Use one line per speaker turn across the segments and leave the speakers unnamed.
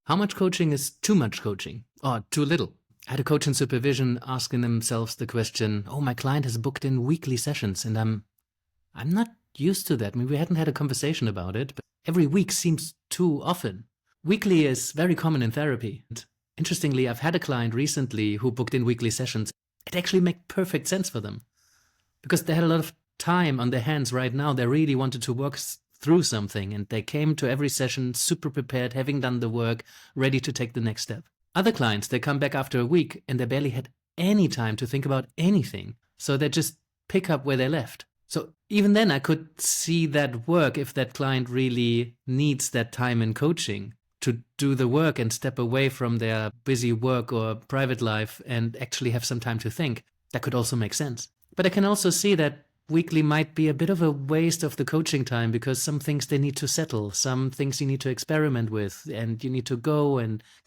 How much coaching is too much coaching or too little? I had a coach in supervision asking themselves the question, oh, my client has booked in weekly sessions and I'm not used to that. I mean, we hadn't had a conversation about it, but every week seems too often. Weekly is very common in therapy. And interestingly, I've had a client recently who booked in weekly sessions. It actually made perfect sense for them because they had a lot of time on their hands right now. They really wanted to work through something and they came to every session super prepared, having done the work, ready to take the next step. Other clients, they come back after a week and they barely had any time to think about anything. So they just pick up where they left. So even then I could see that work if that client really needs that time in coaching to do the work and step away from their busy work or private life and actually have some time to think. That could also make sense. But I can also see that weekly might be a bit of a waste of the coaching time because some things they need to settle, some things you need to experiment with, and you need to go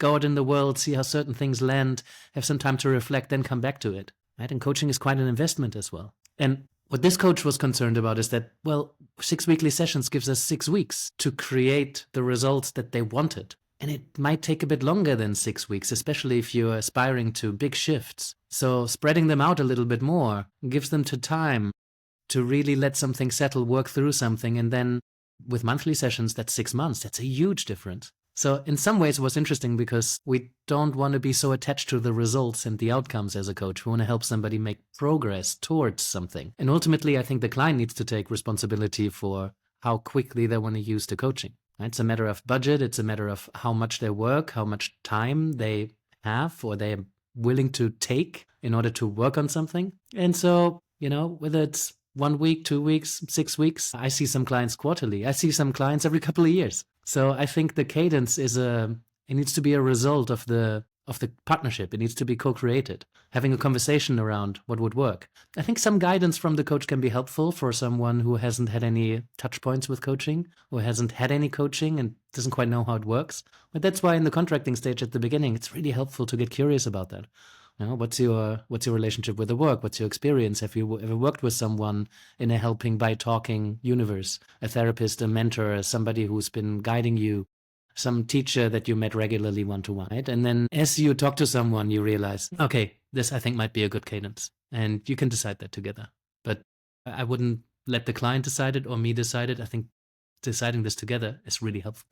out in the world, see how certain things land, have some time to reflect, then come back to it. Right? And coaching is quite an investment as well. And what this coach was concerned about is that, well, 6 weekly sessions gives us 6 weeks to create the results that they wanted. And it might take a bit longer than 6 weeks, especially if you're aspiring to big shifts. So spreading them out a little bit more gives them time to really let something settle, work through something. And then with monthly sessions, that's 6 months. That's a huge difference. So in some ways it was interesting because we don't want to be so attached to the results and the outcomes as a coach. We want to help somebody make progress towards something. And ultimately, I think the client needs to take responsibility for how quickly they want to use the coaching. Right? It's a matter of budget. It's a matter of how much they work, how much time they have or they're willing to take in order to work on something. And so, whether it's 1 week, 2 weeks, 6 weeks. I see some clients quarterly. I see some clients every couple of years. So I think the cadence it needs to be a result of the partnership. It needs to be co-created, having a conversation around what would work. I think some guidance from the coach can be helpful for someone who hasn't had any touch points with coaching, who hasn't had any coaching and doesn't quite know how it works. But that's why in the contracting stage at the beginning, it's really helpful to get curious about that. What's your relationship with the work? What's your experience? Have you ever worked with someone in a helping by talking universe? A therapist, a mentor, somebody who's been guiding you, some teacher that you met regularly one-to-one, right? And then as you talk to someone, you realize, okay, this I think might be a good cadence. And you can decide that together. But I wouldn't let the client decide it or me decide it. I think deciding this together is really helpful.